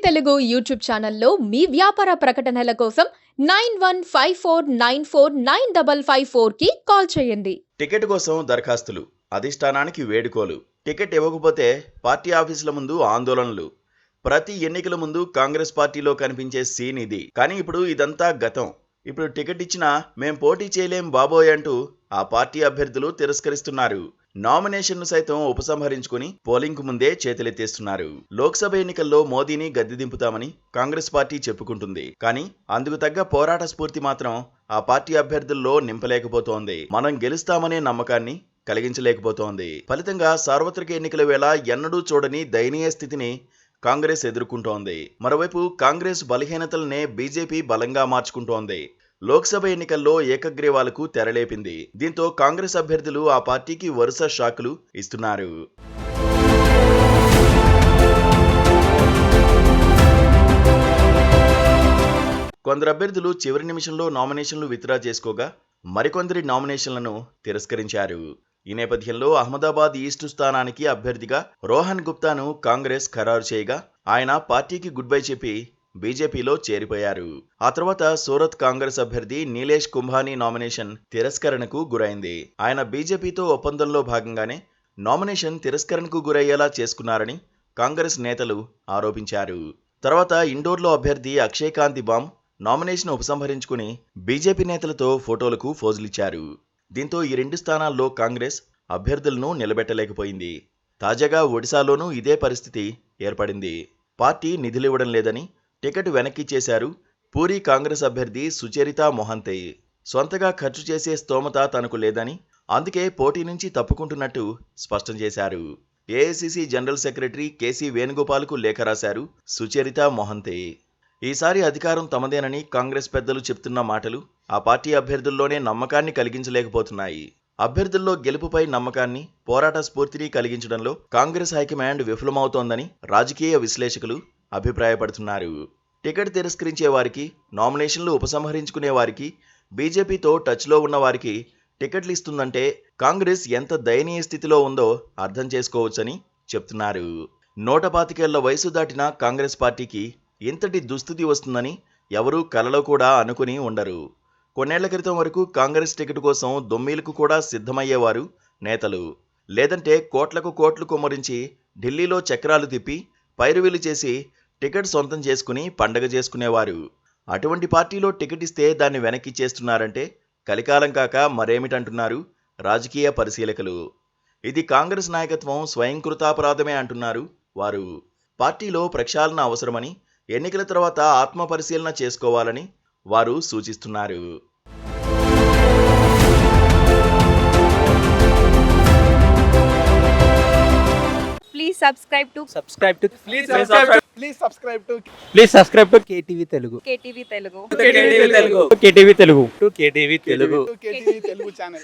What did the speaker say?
Telugu YouTube ఛానల్లో మీ వ్యాపార ప్రకటనల కోసం 9154949554కి కాల్ చేయండి. టికెట్ కోసం దరఖాస్తులు, అధిష్టానానికి వేడుకోలు. టికెట్ ఇవ్వకపోతే పార్టీ ఆఫీసుల ముందు ఆందోళనలు. ప్రతి ఎన్నికల ముందు కాంగ్రెస్ పార్టీలో కనిపించే సీన్ ఇది. కానీ ఇప్పుడు ఇదంతా గతం. ఇప్పుడు టికెట్ ఇచ్చినా మేం పోటీ చేయలేం బాబోయ్ అంటూ ఆ పార్టీ అభ్యర్థులు తిరస్కరిస్తున్నారు. నామినేషన్ను సైతం ఉపసంహరించుకుని పోలింగ్ ముందే చేతులెత్తేస్తున్నారు. లోక్సభ ఎన్నికల్లో మోదీని గద్దె దింపుతామని కాంగ్రెస్ పార్టీ చెప్పుకుంటుంది. కానీ అందుకు తగ్గ పోరాట స్ఫూర్తి మాత్రం ఆ పార్టీ అభ్యర్థుల్లో నింపలేకపోతోంది. మనం గెలుస్తామనే నమ్మకాన్ని కలిగించలేకపోతోంది. ఫలితంగా సార్వత్రిక ఎన్నికల వేళ ఎన్నడూ చూడని దయనీయ స్థితిని కాంగ్రెస్ ఎదుర్కొంటోంది. మరోవైపు కాంగ్రెస్ బలహీనతలనే బీజేపీ బలంగా మార్చుకుంటోంది. లోక్సభ ఎన్నికల్లో ఏకగ్రీవాలకు తెరలేపింది. దీంతో కాంగ్రెస్ అభ్యర్థులు ఆ పార్టీకి వరుస షాకులు ఇస్తున్నారు. కొందరు అభ్యర్థులు చివరి నిమిషంలో నామినేషన్లు విత్డ్రా చేసుకోగా మరికొందరి నామినేషన్లను తిరస్కరించారు. ఈ నేపథ్యంలో అహ్మదాబాద్ ఈస్టు స్థానానికి అభ్యర్థిగా రోహన్ గుప్తాను కాంగ్రెస్ ఖరారు చేయగా ఆయన పార్టీకి గుడ్ బై చెప్పి బీజేపీలో చేరిపోయారు. ఆ తర్వాత సూరత్ కాంగ్రెస్ అభ్యర్థి నీలేష్ కుంభానీ నామినేషన్ తిరస్కరణకు గురైంది. ఆయన బీజేపీతో ఒప్పందంలో భాగంగానే నామినేషన్ తిరస్కరణకు గురయ్యేలా చేసుకున్నారని కాంగ్రెస్ నేతలు ఆరోపించారు. తర్వాత ఇండోర్లో అభ్యర్థి అక్షయ్ కాంతి బామ్ నామినేషన్ ఉపసంహరించుకుని బీజేపీ నేతలతో ఫోటోలకు ఫోజులిచ్చారు. దీంతో ఈ రెండు స్థానాల్లో కాంగ్రెస్ అభ్యర్థులను నిలబెట్టలేకపోయింది. తాజాగా ఒడిశాలోనూ ఇదే పరిస్థితి ఏర్పడింది. పార్టీ నిధులివ్వడం లేదని టికెట్ వెనక్కి చేశారు పూరీ కాంగ్రెస్ అభ్యర్థి సుచరిత మొహంతే. సొంతగా ఖర్చు చేసే స్తోమత తనకు లేదని, అందుకే పోటీ నుంచి తప్పుకుంటున్నట్టు స్పష్టం చేశారు. ఏఐసీసీ జనరల్ సెక్రటరీ కేసీ వేణుగోపాల్కు లేఖ రాశారు సుచరిత మొహంతే. ఈసారి అధికారం తమదేనని కాంగ్రెస్ పెద్దలు చెప్తున్న మాటలు ఆ పార్టీ అభ్యర్థుల్లోనే నమ్మకాన్ని కలిగించలేకపోతున్నాయి. అభ్యర్థుల్లో గెలుపుపై నమ్మకాన్ని, పోరాట స్ఫూర్తిని కలిగించడంలో కాంగ్రెస్ హైకమాండ్ విఫలమవుతోందని రాజకీయ విశ్లేషకులు అభిప్రాయపడుతున్నారు. టికెట్ తిరస్కరించే వారికి, నామినేషన్లు ఉపసంహరించుకునే వారికి, బీజేపీతో టచ్లో ఉన్న వారికి టికెట్లు ఇస్తుందంటే కాంగ్రెస్ ఎంత దయనీయ స్థితిలో ఉందో అర్థం చేసుకోవచ్చని చెప్తున్నారు. 125 ఏళ్ల వయసు దాటిన కాంగ్రెస్ పార్టీకి ఇంతటి దుస్థితి వస్తుందని ఎవరూ కలలో కూడా అనుకుని ఉండరు. కొన్నేళ్ల క్రితం వరకు కాంగ్రెస్ టికెట్ కోసం దొమ్మీలకు కూడా సిద్ధమయ్యేవారు నేతలు. లేదంటే కోట్లకు కోట్లు కుమ్మరించి ఢిల్లీలో చక్రాలు తిప్పి పైరువీలు చేసి టికెట్ సొంతం చేసుకుని పండగ చేసుకునేవారు. అటువంటి పార్టీలో టికెట్ ఇస్తే దాన్ని వెనక్కి చేస్తున్నారంటే కలికాలం కాక మరేమిటంటున్నారు రాజకీయ పరిశీలకులు. ఇది కాంగ్రెస్ నాయకత్వం స్వయంకృతాపరాధమే అంటున్నారు వారు. పార్టీలో ప్రక్షాళన అవసరమని, ఎన్నికల తర్వాత ఆత్మ పరిశీలన చేసుకోవాలని వారు సూచిస్తున్నారు. Please subscribe to KTV Telugu. KTV Telugu. KTV Telugu channel.